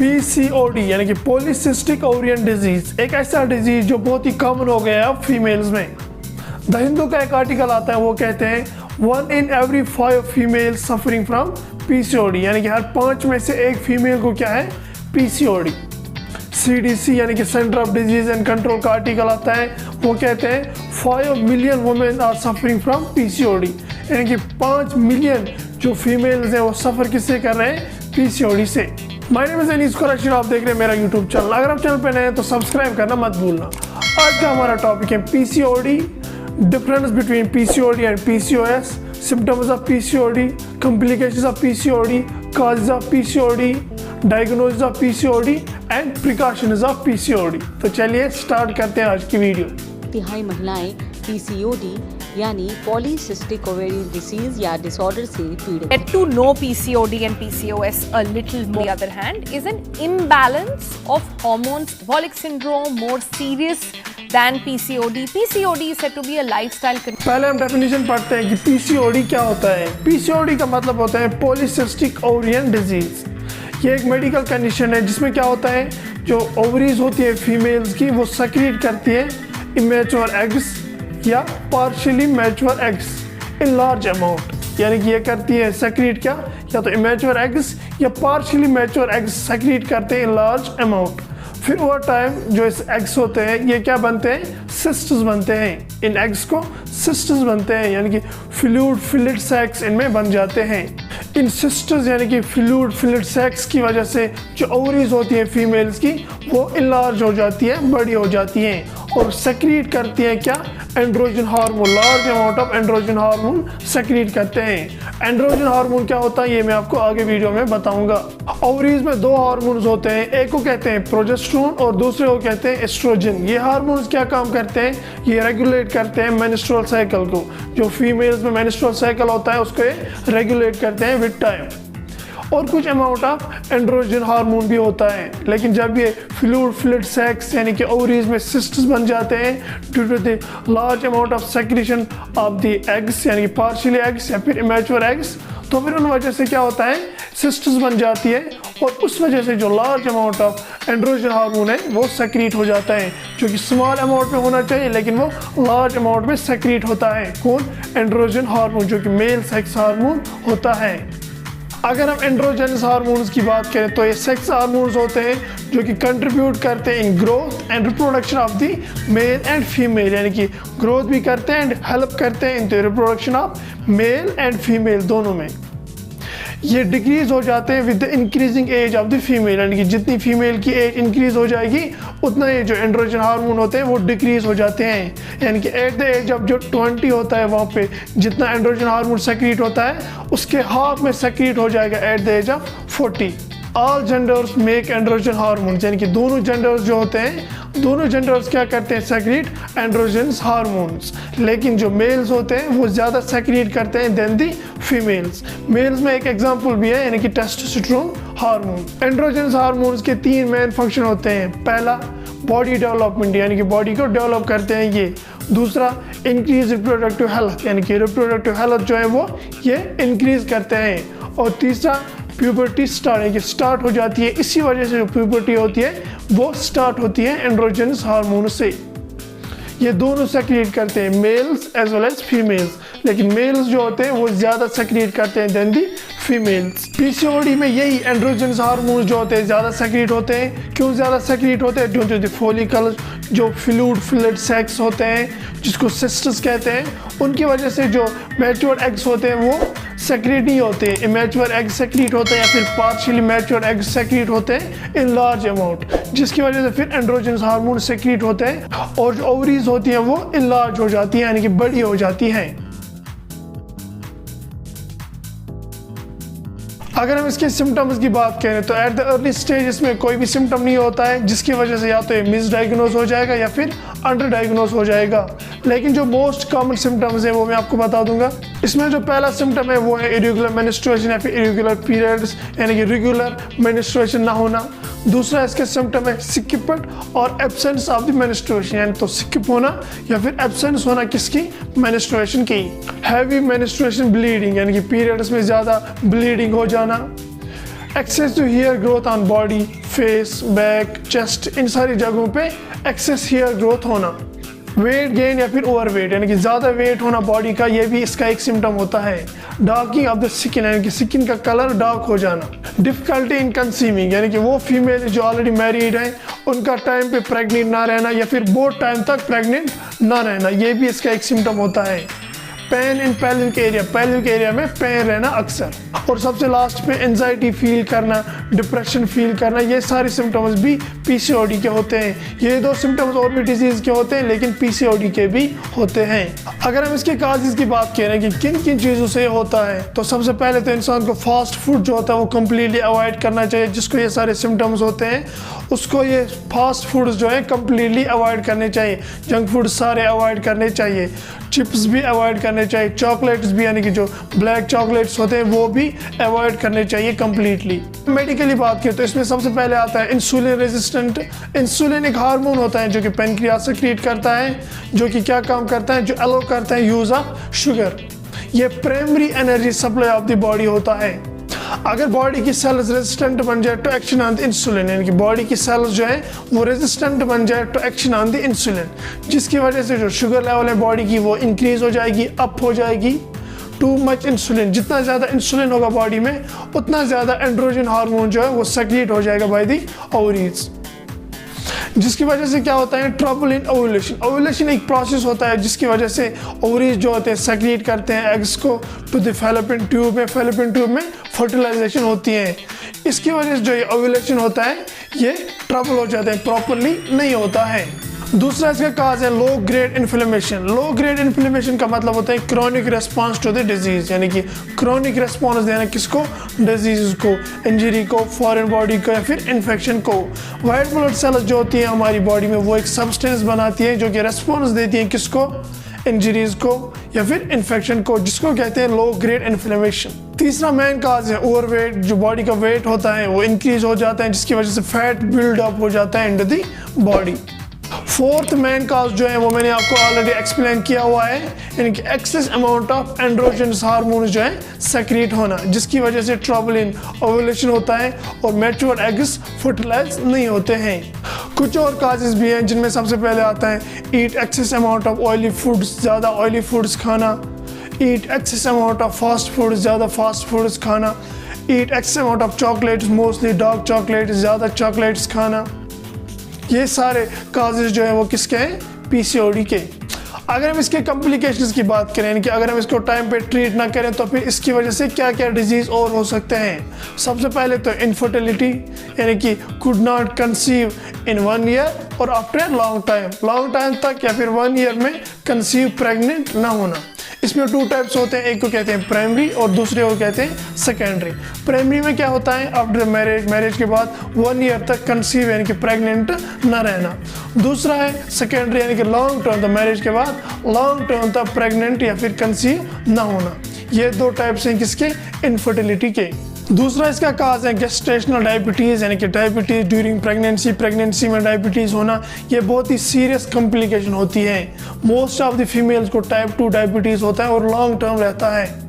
PCOD यानी कि polycystic ovarian disease एक ऐसा डिजीज जो बहुत ही कॉमन हो गया है अब फीमेल्स में। द हिंदू का एक आर्टिकल आता है, वो कहते हैं 1 in every 5 female suffering from PCOD, यानी कि हर 5 में से एक फीमेल को क्या है, पीसीओडी। सीडीसी यानी कि centre of disease and control का आर्टिकल आता है, वो कहते हैं 5 million women are suffering from PCOD, यानी कि 5 मिलियन जो फीमेल्स हैं वो सफ़र किससे कर रहे हैं, पीसीओडी से। My name is Anees Qureshi, आप देख रहे हैं मेरा यूट्यूब चैनल। अगर आप चैनल पे नए हैं तो सब्सक्राइब करना मत भूलना। आज का हमारा टॉपिक है PCOD, difference between PCOD and PCOS, symptoms of PCOD, complications of PCOD, causes of PCOD, diagnosis of PCOD and precautions of PCOD. तो चलिए स्टार्ट करते हैं आज की वीडियो। तिहाई महिलाएं पीसीओडी यानी पॉलीसिस्टिक ओवेरियन डिसीज या डिसऑर्डर से पीड़ित। Get to know PCOD and PCOS a little more. On the other hand, is an imbalance of hormones, metabolic syndrome, more serious than PCOD. PCOD is said to be a lifestyle condition. पहले हम definition पढ़ते हैं कि PCOD क्या होता है। PCOD का मतलब होता है पॉलीसिस्टिक ओवरियन डिजीज। ये एक मेडिकल कंडीशन है जिसमें क्या होता है, जो ओवरीज होती है फीमेल्स की, वो सेक्रेट करती है इमेच्योर एग्स या partially mature eggs in large amount, यानी कि ये करती है सेक्रेट क्या, या तो इमेच्योर एग्स या पार्शियली मैच्योर एग्स सेक्रेट करते हैं इन लार्ज अमाउंट। फिर ओवर टाइम जो इस एग्स होते हैं ये क्या बनते हैं, सिस्टर्स बनते हैं। इन एग्स को सिस्टर्स बनते हैं, यानी कि फ्लूइड फिलेट सैक्स इनमें बन जाते हैं। इन सिस्टर्स यानी कि फ्लूइड फिलेट सैक्स की वजह से जो ओवरीज होती हैं फीमेल्स की, वो इनलार्ज हो जाती हैं, बड़ी हो जाती हैं और सेक्रेट करती हैं क्या, androgen hormone. Large amount of androgen hormone secret करते हैं। एंड्रोजन हार्मोन क्या होता है ये मैं आपको आगे वीडियो में बताऊंगा। ओवरीज में 2 हार्मोन्स होते हैं, एक को कहते हैं प्रोजेस्टेरोन और दूसरे को कहते हैं एस्ट्रोजन। ये हार्मोन्स क्या काम करते हैं, ये रेगुलेट करते हैं मेंस्ट्रुअल साइकिल को। जो फीमेल्स में मेंस्ट्रुअल साइकिल होता है उसको ये रेगुलेट करते हैं विद टाइम। और कुछ अमाउंट ऑफ एंड्रोजन हार्मोन भी होता है, लेकिन जब ये फ्लूइड फिलेट सैक्स यानी कि ओवरीज में सिस्टर्स बन जाते हैं due to the large amount of secretion of the eggs यानी कि पार्शियली एग्स या फिर इमेच्योर एग्स, तो फिर उन वजह से क्या होता है, सिस्टर्स बन जाती है और उस वजह से जो large amount of androgen hormone है वो सेक्रेट हो जाता है, जो कि स्मॉल अमाउंट में होना चाहिए लेकिन वो लार्ज अमाउंट में सेक्रेट होता है। कौन, एंड्रोजन हार्मोन, जो कि मेल सेक्स हार्मोन होता है। अगर हम एंड्रोजेनस हार्मोन्स की बात करें तो ये सेक्स हार्मोन्स होते हैं जो कि कंट्रीब्यूट करते हैं in growth and reproduction of the mail and female, यानी कि ग्रोथ भी करते हैं एंड हेल्प करते हैं in the reproduction of male and female दोनों में। ये डिक्रीज हो जाते हैं with the increasing age of the female, यानी कि जितनी फीमेल की एज इंक्रीज हो जाएगी उतना ये जो एंड्रोजन हार्मोन होते हैं वो डिक्रीज हो जाते हैं, यानी कि एट द एज ऑफ जो 20 होता है वहाँ पे जितना एंड्रोजन हार्मोन सेक्रेट होता है उसके हाफ में सेक्रेट हो जाएगा at the age of 40। All genders make androgen hormone, यानी कि दोनों जेंडर्स जो होते हैं, दोनों जेंडर्स क्या करते हैं, सेक्रेट एंड्रोजन हार्मोन्स, लेकिन जो मेल्स होते हैं वो ज़्यादा सेक्रेट करते हैं देन दी फीमेल्स। मेल्स में एक एग्जांपल भी है, यानी कि टेस्टोस्टेरोन हार्मोन। एंड्रोजन हार्मोन्स के 3 मेन फंक्शन होते हैं। पहला, बॉडी डेवलपमेंट, यानी कि बॉडी को डेवलप करते हैं ये। दूसरा, इंक्रीज रिप्रोडक्टिव हेल्थ, यानी कि रिप्रोडक्टिव हेल्थ जो है वो ये इंक्रीज करते हैं। और तीसरा, प्यूबर्टी स्टार्ट हो जाती है। इसी वजह से जो प्यूबर्टी होती है वो स्टार्ट होती है एंड्रोजेनस हार्मोन से। ये दोनों सेक्रेट करते हैं, males as well as females, लेकिन मेल्स जो होते हैं वो ज़्यादा सेक्रेट करते हैं देन दी फीमेल्स। पीसीओडी में यही एंड्रोजेनस हार्मोन जो होते हैं ज़्यादा सेक्रेट होते हैं। क्यों ज़्यादा सेक्रेट होते हैं, ड्यू टू द फॉलिकल, जो फ्लूइड फिलेट सैक्स होते हैं जिसको सिस्टर्स कहते हैं, उनकी वजह से जो मैच्योर एग्स होते हैं वो सेक्रेट नहीं होते, इमेच्योर एग सेक्रेट होते हैं या फिर पार्शियली मैच्योर एग सेक्रेट होते हैं इन लार्ज अमाउंट, जिसकी वजह से फिर एंड्रोजेनस हार्मोन सेक्रेट होते हैं और जो ओवरीज होती हैं वो इनलार्ज हो जाती हैं, यानी कि बड़ी हो जाती हैं। अगर हम इसके सिम्टम्स की बात करें तो एट द अर्ली स्टेज इसमें कोई भी सिम्टम नहीं होता है, जिसकी वजह से या तो ये मिसडायग्नोज हो जाएगा या फिर अंडर डायग्नोज हो जाएगा। लेकिन जो मोस्ट कॉमन सिम्टम्स है वो मैं आपको बता दूंगा। इसमें जो पहला सिम्टम है वो है इरेगुलर मेंस्ट्रुएशन या फिर इरेगुलर पीरियड्स, यानी कि रेगुलर मेंस्ट्रुएशन ना होना। दूसरा इसके सिम्टम है सिकिपट और एब्सेंस ऑफ द मेंस्ट्रुएशन, यानी तो सिकिप होना या फिर एब्सेंस होना किसकी, मेंस्ट्रुएशन की। हैवी मेंस्ट्रुएशन ब्लीडिंग, यानी कि पीरियड्स में ज़्यादा ब्लीडिंग हो जाना। Excessive hair growth on body, face, back, chest, इन सारी जगहों पे एक्सेस हेयर ग्रोथ होना। वेट गेन या फिर ओवर वेट यानी कि ज़्यादा वेट होना बॉडी का, ये भी इसका एक सिम्टम होता है। डार्किंग ऑफ द स्किन यानी कि स्किन का कलर डार्क हो जाना। डिफिकल्टी इन कंसीविंग यानी कि वो फीमेल जो ऑलरेडी मैरिड है उनका टाइम पे प्रेग्नेंट ना रहना या फिर बहुत टाइम तक प्रेग्नेंट ना रहना, ये भी इसका एक सिम्टम होता है। पेन इन पेल्विक एरिया में पेन रहना अक्सर। और सबसे लास्ट पे एंजाइटी फील करना, डिप्रेशन फील करना, ये सारे सिम्टम्स भी पीसीओडी के होते हैं। ये दो सिम्टम्स और भी डिजीज के होते हैं लेकिन पीसीओडी के भी होते हैं। अगर हम इसके काजेज की बात करें कि किन किन चीज़ों से होता है, तो सबसे पहले तो इंसान को फास्ट फूड जो होता है वो कम्प्लीटली अवॉइड करना चाहिए। जिसको ये सारे सिम्टम्स होते हैं उसको ये फास्ट फूड्स जो है कम्प्लीटली अवॉइड करने चाहिए। जंक फूड सारे अवॉइड करने चाहिए, चिप्स भी अवॉइड करने चाहिए, चॉकलेट्स भी यानी कि जो ब्लैक चॉकलेट्स होते हैं वो भी अवॉइड करने चाहिए कम्प्लीटली। मेडिकली बात करें तो इसमें सबसे पहले आता है इंसुलिन रेजिस्टेंट। इंसुलिन एक हार्मोन होता है जो कि पेनक्रियास सेक्रेट करता है, जो कि क्या काम करता है, जो अलो करता है यूज ऑफ शुगर। ये primary energy supply of the body होता है। अगर बॉडी की सेल्स रेजिस्टेंट बन जाए तो एक्शन ऑन द इंसुलिन यानी कि बॉडी की सेल्स जो है वो रेजिस्टेंट बन जाए तो एक्शन ऑन द इंसुलिन, जिसकी वजह से जो शुगर लेवल है बॉडी की वो इंक्रीज हो जाएगी, अप हो जाएगी। टू मच इंसुलिन, जितना ज़्यादा इंसुलिन होगा बॉडी में उतना ज़्यादा एंड्रोजन हार्मोन जो है वो सेक्रेट हो जाएगा बाय द ओवरीज, जिसकी वजह से क्या होता है, ट्रबल इन ओव्यूलेशन। ओव्यूलेशन एक प्रोसेस होता है जिसकी वजह से ओवरीज जो होते हैं सेक्रेट करते हैं एग्स को टू द फैलोपियन ट्यूब में। फैलोपियन ट्यूब में फर्टिलाइजेशन होती है। इसकी वजह से जो ये ओव्यूलेशन होता है ये ट्रबल हो जाता है, प्रॉपरली नहीं होता है। दूसरा इसका काज है low grade inflammation. Low grade inflammation का मतलब होता है chronic response to the disease यानी कि क्रोनिक रेस्पॉन्स देना किसको, डिजीज को, इंजरी को, फॉरेन बॉडी को या फिर इन्फेक्शन को। वाइट ब्लड सेल्स जो होती है हमारी बॉडी में वो एक सब्सटेंस बनाती है जो कि रेस्पॉन्स देती है किसको, इंजरीज को या फिर इन्फेक्शन को, जिसको कहते हैं लो ग्रेड इन्फ्लेमेशन। तीसरा मेन काज है ओवरवेट। जो बॉडी का वेट होता है वो इंक्रीज हो जाता है जिसकी वजह से फैट बिल्ड अप हो जाता है into the body. Fourth main cause जो है वो मैंने आपको ऑलरेडी एक्सप्लेन किया हुआ है, यानी कि एक्सेस अमाउंट ऑफ एंड्रोजनस हार्मोन जो है सेक्रेट होना, जिसकी वजह से ट्रबल इन ओव्यूलेशन होता है और मैच्योर एग्स फर्टिलाइज नहीं होते हैं। कुछ और काजेस भी हैं जिनमें सबसे पहले आता है eat excess amount of oily foods, ज़्यादा ऑयली फूड्स खाना। Eat excess amount of fast foods, ज़्यादा फास्ट फूड्स खाना। Eat excess amount of chocolates, mostly dark chocolates, ज़्यादा चॉकलेट्स खाना। ये सारे काजेस जो है वो किसके हैं, पीसीओडी के। अगर हम इसके कॉम्प्लिकेशंस की बात करें कि अगर हम इसको टाइम पे ट्रीट ना करें तो फिर इसकी वजह से क्या क्या डिजीज और हो सकते हैं। सबसे पहले तो इनफर्टिलिटी यानी कि could not conceive in 1 year और आफ्टर लॉन्ग टाइम तक या फिर 1 ईयर में कंसीव प्रेग्नेंट ना होना। इसमें 2 टाइप्स होते हैं, एक को कहते हैं प्राइमरी और दूसरे को कहते हैं सेकेंडरी। प्राइमरी में क्या होता है, आफ्टर मैरिज के बाद 1 ईयर तक कंसीव यानी कि प्रेग्नेंट ना रहना। दूसरा है सेकेंडरी यानी कि लॉन्ग टर्म, तो मैरिज के बाद लॉन्ग टर्म तक प्रेग्नेंट या फिर कंसीव ना होना। ये 2 टाइप्स हैं किसके, इनफर्टिलिटी के। दूसरा इसका काज है गेस्टेशनल डायबिटीज़ यानी कि डायबिटीज़ ड्यूरिंग प्रेगनेंसी में डायबिटीज़ होना। ये बहुत ही सीरियस कॉम्प्लिकेशन होती है। मोस्ट ऑफ द फीमेल्स को टाइप 2 डायबिटीज़ होता है और लॉन्ग टर्म रहता है।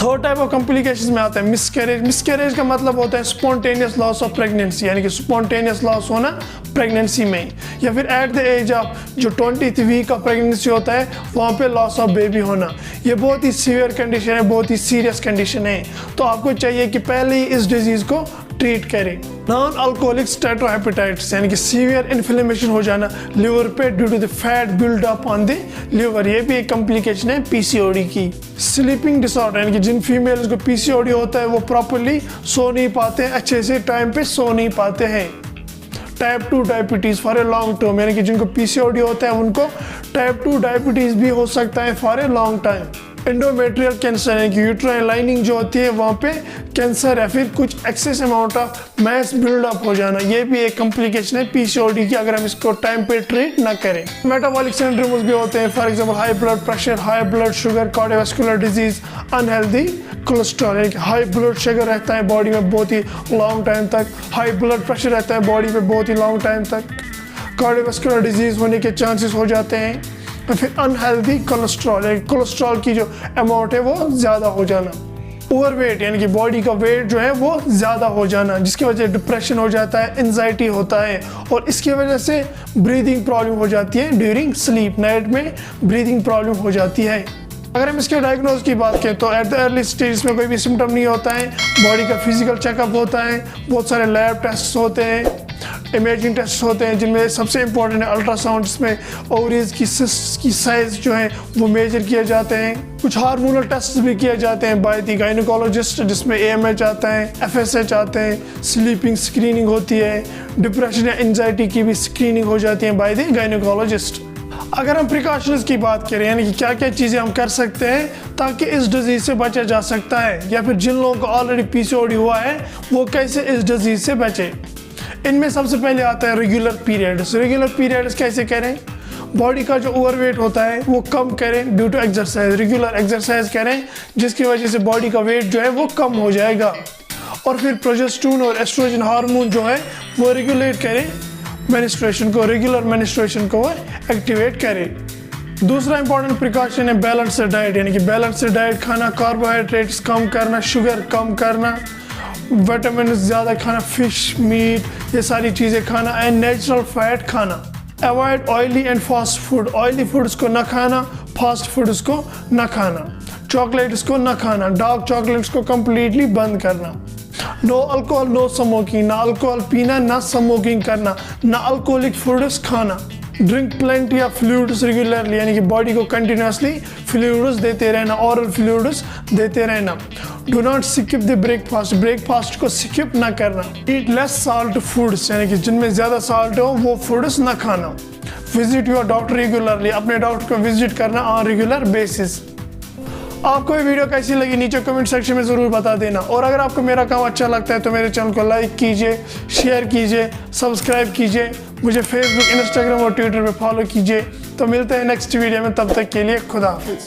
थर्ड टाइप ऑफ कॉम्प्लिकेशंस में आता है मिसकैरेज। मिसकैरेज का मतलब होता है स्पॉन्टेनियस लॉस ऑफ प्रेगनेंसी यानी कि स्पॉन्टेनियस लॉस होना प्रेगनेंसी में, या फिर एट द एज ऑफ जो 20th वीक ऑफ प्रेगनेंसी होता है वहाँ पे लॉस ऑफ बेबी होना। ये बहुत ही सीवियर कंडीशन है, बहुत ही सीरियस कंडीशन है, तो आपको चाहिए कि पहले ही इस डिजीज़ को ट्रीट करें। नॉन अल्कोहलिक स्टेटोहेपेटाइटिस यानी कि सीवियर इन्फ्लेमेशन हो जाना लिवर पे due to the fat build up on the liver, ये भी एक कॉम्प्लिकेशन है पीसीओडी की। स्लीपिंग डिसऑर्डर यानी कि जिन फीमेल्स को पीसीओडी होता है वो प्रॉपरली सो नहीं पाते हैं, अच्छे से टाइम पे सो नहीं पाते हैं। Type 2 diabetes for a long term यानी कि जिनको पीसीओडी होता है उनको टाइप 2 डायबिटीज़ भी हो सकता है for a long time. Endometrial cancer यानी कि यूट्राइन लाइनिंग जो होती है वहाँ पे कैंसर या फिर कुछ excess amount of mass buildup हो जाना, ये भी एक कॉम्प्लिकेशन है पीसीओडी की अगर हम इसको टाइम पे ट्रीट ना करें। मेटाबॉलिक सिंड्रोम्स भी होते हैं, for example high blood pressure, high blood sugar, cardiovascular disease, unhealthy cholesterol यानी कि हाई ब्लड शुगर रहता है बॉडी में बहुत ही लॉन्ग टाइम तक, हाई ब्लड प्रेशर रहता है बॉडी में बहुत ही लॉन्ग टाइम तक, कार्डियोवास्कुलर डिजीज होने के चांसेस हो जाते हैं, और फिर अनहेल्दी कोलेस्ट्रॉल यानी कोलेस्ट्रॉल की जो अमाउंट है वो ज़्यादा हो जाना। ओवरवेट यानी कि बॉडी का वेट जो है वो ज़्यादा हो जाना, जिसकी वजह से डिप्रेशन हो जाता है, एंजाइटी होता है और इसकी वजह से ब्रीदिंग प्रॉब्लम हो जाती है ड्यूरिंग स्लीप, नाइट में ब्रीदिंग प्रॉब्लम हो जाती है। अगर हम इसके डायग्नोज की बात करें तो एट द अर्ली स्टेज में कोई भी सिम्टम नहीं होता है, बॉडी का फिजिकल चेकअप होता है, बहुत सारे लैब टेस्ट होते हैं, इमेजिंग टेस्ट होते हैं, जिनमें सबसे इंपॉर्टेंट है अल्ट्रासाउंड, जिसमें ओवरीज की सिस्ट की साइज जो है वो मेजर किए जाते हैं। कुछ हार्मोनल टेस्ट भी किए जाते हैं बाय द गायनेकोलॉजिस्ट, जिसमें AMH आता है, FSH आते हैं, स्लीपिंग स्क्रीनिंग होती है, डिप्रेशन या एंजाइटी की भी स्क्रीनिंग हो जाती है बाय द गायनेकोलॉजिस्ट। अगर हम प्रिकॉशंस की बात करें यानी कि क्या क्या चीज़ें हम कर सकते हैं ताकि इस डिजीज़ से बचा जा सकता है, या फिर जिन लोगों को ऑलरेडी PCOD हुआ है वो कैसे इस डिजीज़ से बचे, इनमें सबसे पहले आता है रेगुलर पीरियड्स। रेगुलर पीरियड्स कैसे करें? बॉडी का जो ओवरवेट होता है वो कम करें due to exercise, regular exercise करें जिसकी वजह से बॉडी का वेट जो है वो कम हो जाएगा। और फिर प्रोजेस्टेरोन और एस्ट्रोजन हार्मोन जो है वो रेगुलेट करें मेंस्ट्रुएशन को, रेगुलर मेंस्ट्रुएशन को एक्टिवेट करें। दूसरा इंपॉर्टेंट प्रिकॉशन है बैलेंस्ड डाइट, यानी कि बैलेंस्ड डाइट खाना, कार्बोहाइड्रेट्स कम करना, शुगर कम करना, विटामिन ज़्यादा खाना, फिश, मीट, ये सारी चीज़ें खाना एंड नेचुरल फैट खाना। Avoid oily and fast food, oily foods को ना खाना, फास्ट फूड्स को ना खाना, चॉकलेट्स को ना खाना, डार्क चॉकलेट्स को कम्प्लीटली बंद करना। नो अल्कोहल, नो स्मोकिंग, ना अल्कोहल पीना, ना स्मोकिंग करना, ना अल्कोहलिक फूड्स खाना। Drink plenty of fluids regularly, यानी कि बॉडी को कंटिन्यूसली फ्लूइड्स देते रहना, ऑरल फ्लूइड्स देते रहना। Do not skip the breakfast, breakfast को स्किप ना करना। ईट लेस साल्ट फूड्स, यानी कि जिनमें ज़्यादा साल्ट हो वो फूड्स ना खाना। विजिट योर डॉक्टर रेगुलरली, अपने डॉक्टर को विजिट करना ऑन रेगुलर बेसिस। आपको ये वीडियो कैसी लगी नीचे कमेंट सेक्शन में ज़रूर बता देना, और अगर आपको मेरा काम अच्छा लगता है तो मेरे चैनल को लाइक कीजिए, शेयर कीजिए, सब्सक्राइब कीजिए, मुझे फेसबुक, इंस्टाग्राम और ट्विटर पे फॉलो कीजिए। तो मिलते हैं नेक्स्ट वीडियो में, तब तक के लिए खुदा हाफिज़।